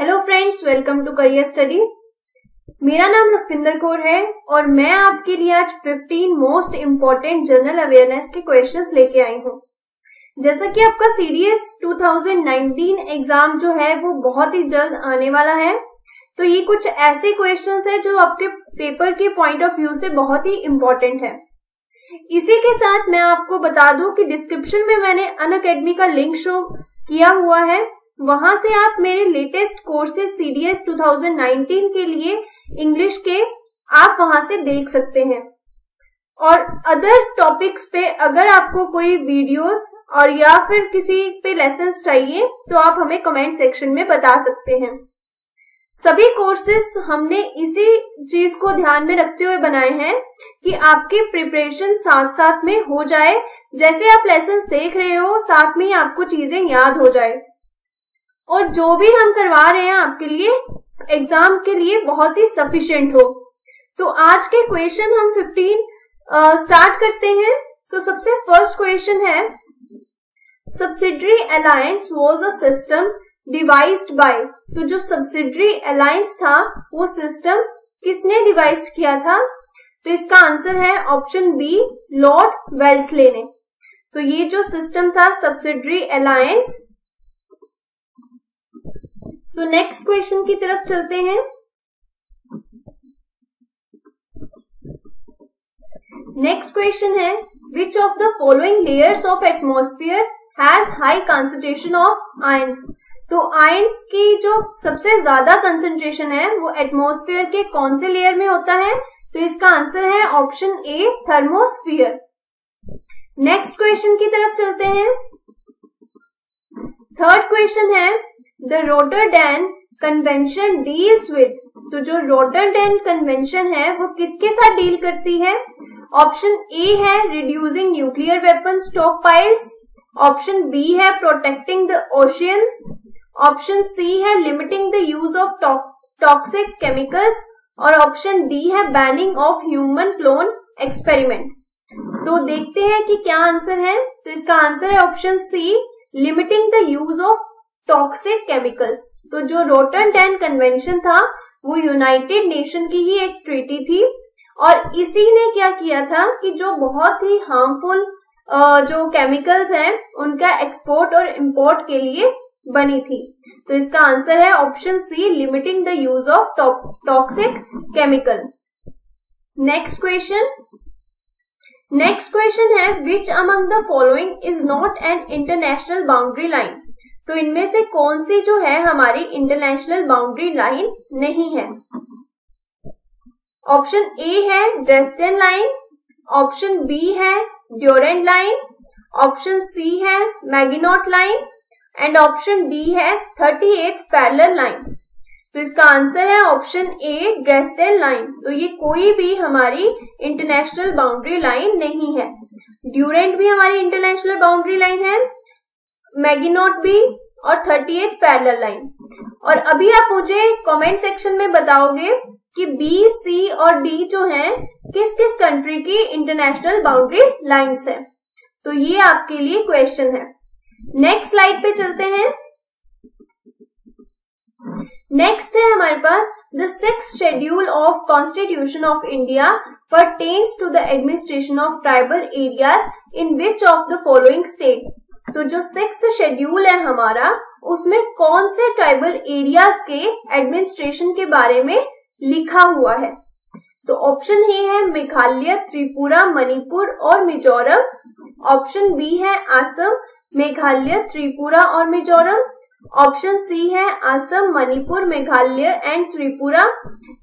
Hello friends, welcome to career study. मेरा नाम रविंदर कौर है और मैं आपके लिए आज 15 मोस्ट इम्पोर्टेंट जनरल अवेयरनेस के क्वेश्चंस लेके आई हूँ। जैसा कि आपका सीडीएस 2019 एग्जाम जो है वो बहुत ही जल्द आने वाला है, तो ये कुछ ऐसे क्वेश्चंस है जो आपके पेपर के पॉइंट ऑफ व्यू से बहुत ही इम्पोर्टेंट है। इसी के साथ मैं आपको बता दूं कि डिस्क्रिप्शन में मैंने अनअकैडमी का लिंक शो किया हुआ है, वहां से आप मेरे लेटेस्ट कोर्सेज सीडीएस 2019 के लिए इंग्लिश के आप वहां से देख सकते हैं। और अदर टॉपिक्स पे अगर आपको कोई वीडियोस और या फिर किसी पे लेसन्स चाहिए तो आप हमें कमेंट सेक्शन में बता सकते हैं। सभी कोर्सेज हमने इसी चीज को ध्यान में रखते हुए बनाए हैं कि आपकी प्रिपरेशन साथ साथ में हो जाए, जैसे आप लेसन्स देख रहे हो साथ में ही आपको चीजें याद हो जाए, और जो भी हम करवा रहे हैं आपके लिए एग्जाम के लिए बहुत ही सफिशिएंट हो। तो आज के क्वेश्चन हम 15 स्टार्ट करते हैं। सबसे फर्स्ट क्वेश्चन है, subsidiary alliance was a system devised by. तो जो सब्सिडरी अलायंस था वो सिस्टम किसने डिवाइज किया था? तो इसका आंसर है ऑप्शन बी, लॉर्ड वेल्सले ने। तो ये जो सिस्टम था सब्सिडरी अलायंस। नेक्स्ट क्वेश्चन की तरफ चलते हैं। नेक्स्ट क्वेश्चन है, विच of the following layers of atmosphere has high concentration of ions. तो आयंस की जो सबसे ज्यादा कंसंट्रेशन है वो एटमॉस्फेयर के कौन से लेयर में होता है? तो इसका आंसर है ऑप्शन ए, थर्मोस्फीयर। नेक्स्ट क्वेश्चन की तरफ चलते हैं। थर्ड क्वेश्चन है, the Rotterdam convention deals with. तो जो रोटरडैम कन्वेंशन है वो किसके साथ डील करती है? ऑप्शन ए है reducing nuclear weapon stockpiles, option B है protecting the oceans, option C है limiting the use of toxic chemicals, और ऑप्शन डी है banning of human clone experiment. तो देखते हैं कि क्या आंसर है। तो इसका आंसर है option C, limiting the use of toxic chemicals. तो जो रोटरडैम कन्वेंशन था वो यूनाइटेड नेशन की ही एक ट्रीटी थी, और इसी ने क्या किया था कि जो बहुत ही हार्मफुल जो केमिकल्स हैं उनका एक्सपोर्ट और इंपोर्ट के लिए बनी थी। तो इसका आंसर है option C, limiting the use of toxic chemical. Next question है, which among the following is not an international boundary line. तो इनमें से कौन सी जो है हमारी इंटरनेशनल बाउंड्री लाइन नहीं है? ऑप्शन ए है ड्रेसडेन लाइन, ऑप्शन बी है ड्यूरेंट लाइन, ऑप्शन सी है Maginot line, and option D है 38th पैरेलल लाइन। तो इसका आंसर है ऑप्शन ए, ड्रेसडेन लाइन। तो ये कोई भी हमारी इंटरनेशनल बाउंड्री लाइन नहीं है। ड्यूरेंट भी हमारी इंटरनेशनल बाउंड्री लाइन है, मैगिनॉट भी, और 38th पैरेलल लाइन। और अभी आप मुझे कमेंट सेक्शन में बताओगे कि बी, सी और डी जो हैं किस किस कंट्री की इंटरनेशनल बाउंड्री लाइंस है। तो ये आपके लिए क्वेश्चन है। नेक्स्ट स्लाइड पे चलते हैं। नेक्स्ट है हमारे पास, the 6th schedule of constitution of India pertains to the administration of tribal areas in which of the following state. तो जो 6th शेड्यूल है हमारा, उसमें कौन से ट्राइबल एरियाज के एडमिनिस्ट्रेशन के बारे में लिखा हुआ है? तो ऑप्शन ए है मेघालय, त्रिपुरा, मणिपुर और मिजोरम, ऑप्शन बी है असम, मेघालय, त्रिपुरा और मिजोरम, ऑप्शन सी है Assam, Manipur, Meghalaya and Tripura,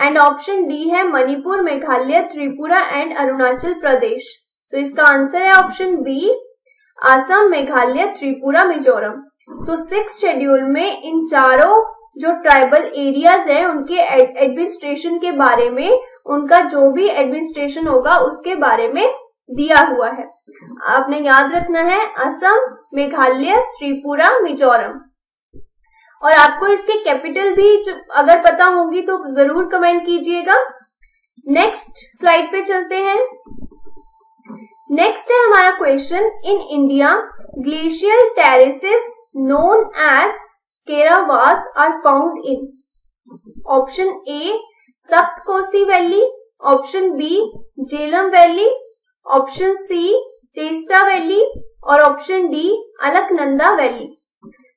and option D है मणिपुर, मेघालय, त्रिपुरा एंड अरुणाचल प्रदेश। तो इसका आंसर है ऑप्शन बी, असम, मेघालय, त्रिपुरा, मिजोरम। तो 6th शेड्यूल में इन चारों जो ट्राइबल एरियाज हैं उनके एडमिनिस्ट्रेशन के बारे में, उनका जो भी एडमिनिस्ट्रेशन होगा उसके बारे में दिया हुआ है। आपने याद रखना है असम, मेघालय, त्रिपुरा, मिजोरम। और आपको इसके कैपिटल भी अगर पता होंगी तो जरूर कमेंट कीजिएगा। नेक्स्ट स्लाइड पे चलते हैं। नेक्स्ट है हमारा question, in India glacial terraces known as Kairavas are found in? Option A, Saptkosi Valley. Option B, Jhelum Valley. Option C, Teesta Valley. और ऑप्शन डी, अलकनंदा वैली।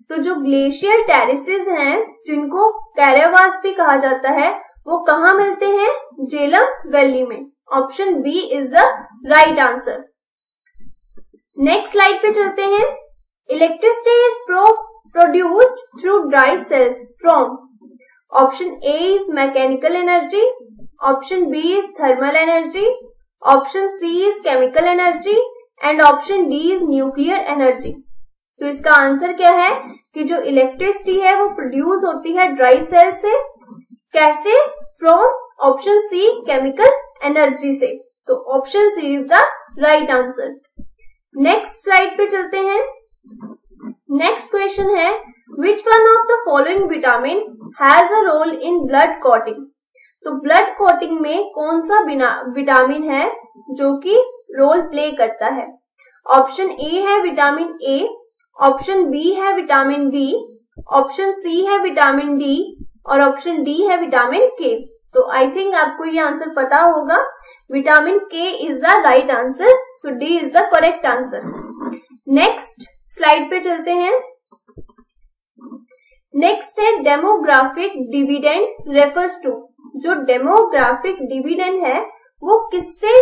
तो जो ग्लेशियर टेरेसेस हैं, जिनको कैरावास भी कहा जाता है, वो कहाँ मिलते हैं? झेलम वैली में। Option B is the right answer. Next slide पे चलते हैं। Electricity is produced through dry cells from? Option A is mechanical energy, option B is thermal energy, option C is chemical energy and option D is nuclear energy. तो इसका answer क्या है कि जो electricity है वो प्रोड्यूस होती है ड्राई सेल से। कैसे? From option C, chemical energy से। तो option C is the right answer. Next slide पे चलते हैं। नेक्स्ट क्वेश्चन है, which one of the following vitamin has a role in blood clotting? तो ब्लड क्लॉटिंग में कौन सा विटामिन है जो कि रोल प्ले करता है? ऑप्शन ए है विटामिन ए, ऑप्शन बी है विटामिन बी, ऑप्शन सी है विटामिन डी और ऑप्शन डी है विटामिन के। तो आई थिंक आपको ये आंसर पता होगा। विटामिन के is the right answer, so D is the correct answer. Next slide पे चलते हैं। नेक्स्ट है डेमोग्राफिक डिविडेंड रेफर्स टू। जो डेमोग्राफिक डिविडेंड है वो किससे,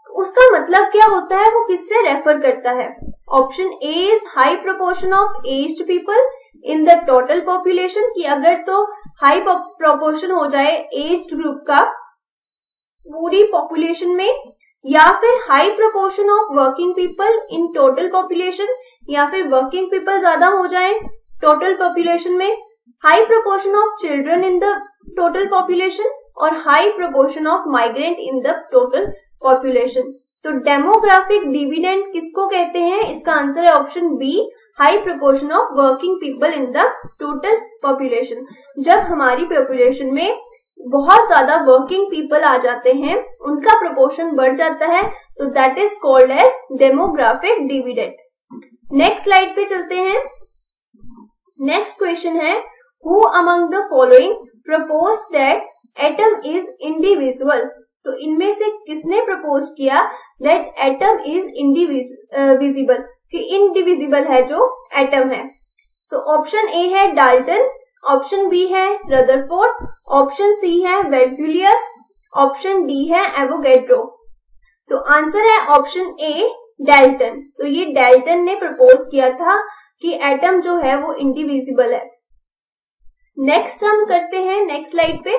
उसका मतलब क्या होता है, वो किससे रेफर करता है? Option A is high proportion of aged people in the total population, कि अगर तो हाई प्रोपोर्शन हो जाए एज्ड ग्रुप का पूरी पॉपुलेशन में, या फिर high proportion of working people in total population, या फिर वर्किंग पीपल ज्यादा हो जाए टोटल पॉपुलेशन में, high proportion of children in the total population और high proportion of migrant in the total population. तो डेमोग्राफिक डिविडेंड किसको कहते हैं? इसका आंसर है option B, high proportion of working people in the total population. जब हमारी पॉपुलेशन में बहुत ज्यादा वर्किंग पीपल आ जाते हैं, उनका प्रोपोर्शन बढ़ जाता है, तो that is called as demographic dividend. Next slide पे चलते हैं। नेक्स्ट क्वेश्चन है, who among the following propose that atom is individual? तो इनमें से किसने प्रपोज किया दैट एटम इज इंडिविजिबल, कि इनडिविजिबल है जो एटम है? तो ऑप्शन ए है डाल्टन, ऑप्शन बी है रदरफोर्ड, ऑप्शन सी है बेrzelius, ऑप्शन डी है एवोगैड्रो। तो आंसर है ऑप्शन ए, डाल्टन। तो ये डाल्टन ने प्रपोज किया था कि एटम जो है वो इंडिविजिबल है। नेक्स्ट हम करते हैं नेक्स्ट स्लाइड पे।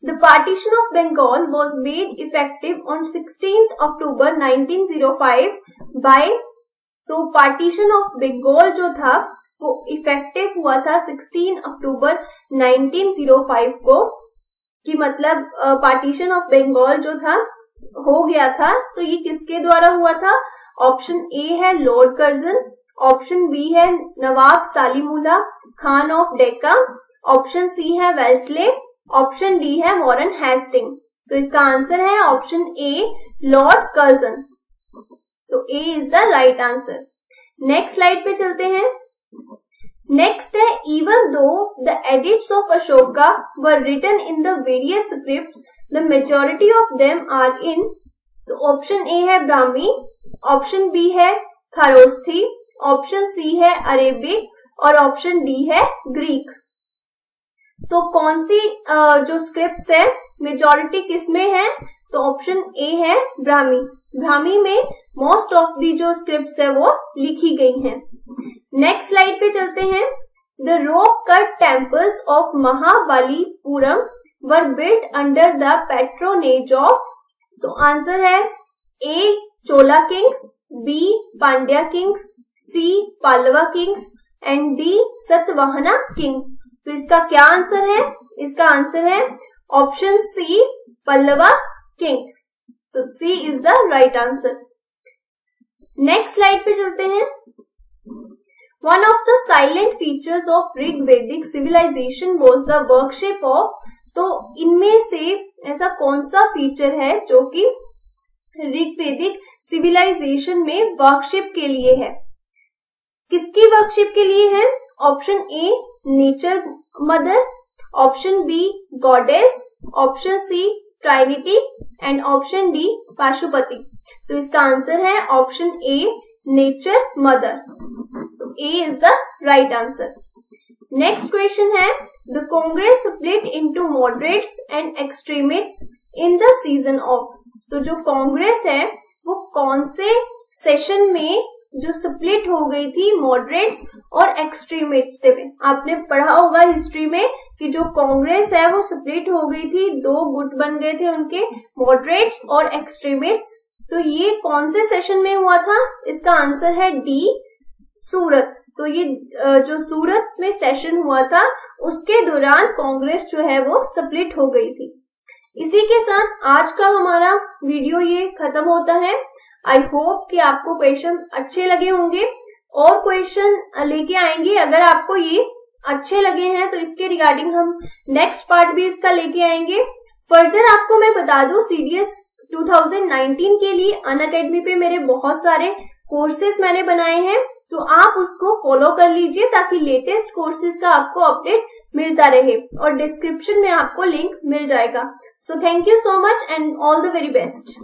The partition of Bengal was made effective on 16th October 1905 by, तो पार्टीशन ऑफ बंगाल जो था वो इफेक्टिव हुआ था 16 अक्टूबर 1905 को, कि मतलब पार्टीशन ऑफ बंगाल जो था हो गया था। तो ये किसके द्वारा हुआ था? ऑप्शन ए है लॉर्ड कर्जन, ऑप्शन बी है Nawab Salimullah Khan of Dacca, option C है वेल्सले, ऑप्शन डी है वॉरेन हेस्टिंग। तो इसका आंसर है ऑप्शन ए, लॉर्ड कर्जन। तो A is the right answer. Next slide पे चलते हैं। नेक्स्ट है, even though the edicts of Ashoka were written in the various scripts, the majority of them are in. तो option A है Brahmi, option B है खारोस्थी, option C है Arabic और option D है ग्रीक। तो कौन सी जो स्क्रिप्ट्स है मेजॉरिटी किसमें है? तो ऑप्शन ए है ब्राह्मी। ब्राह्मी में मोस्ट ऑफ दी जो स्क्रिप्ट्स है वो लिखी गई हैं। नेक्स्ट स्लाइड पे चलते हैं। The rock cut temples of Mahabalipuram were built under the patronage of. तो आंसर है A, Chola kings, B, Pandya kings, C, Pallava kings and D, Satavahana kings. तो इसका क्या आंसर है? इसका आंसर है ऑप्शन सी, पल्लवा किंग्स। तो C is the right answer. Next slide पे चलते हैं। One of the silent features of Rigvedic civilization was the worship of. तो इनमें से ऐसा कौन सा फीचर है जो कि ऋग्वेदिक सिविलाइजेशन में वर्कशिप के लिए है? किसकी वर्कशिप के लिए है? Option A nature mother, option B goddess, option C trinity and option D Pashupati. तो इसका आंसर है ऑप्शन ए नेचर मदर। तो A is the right answer. Next question है the Congress split into moderates and extremists in the season of. तो जो कांग्रेस है वो कौन से सेशन में जो स्प्लिट हो गई थी मॉडरेट्स और एक्सट्रीमिस्ट में। आपने पढ़ा होगा हिस्ट्री में कि जो कांग्रेस है वो स्प्लिट हो गई थी, दो गुट बन गए थे उनके, मॉडरेट्स और एक्सट्रीमिस्ट। तो ये कौन से सेशन में हुआ था? इसका आंसर है डी सूरत। तो ये जो सूरत में सेशन हुआ था उसके दौरान कांग्रेस जो है वो स्प्लिट हो गई थी। इसी के साथ आज का हमारा वीडियो ये खत्म होता है। आई होप कि आपको क्वेश्चन अच्छे लगे होंगे और क्वेश्चन लेके आएंगे। अगर आपको ये अच्छे लगे हैं तो इसके रिगार्डिंग हम नेक्स्ट पार्ट भी इसका लेके आएंगे। फर्दर आपको मैं बता दूं सीडीएस 2019 के लिए अनअकैडमी पे मेरे बहुत सारे कोर्सेज मैंने बनाए हैं, तो आप उसको फॉलो कर लीजिए ताकि लेटेस्ट कोर्सेज का आपको अपडेट मिलता रहे और डिस्क्रिप्शन में आपको लिंक मिल जाएगा। So thank you so much and all the very best.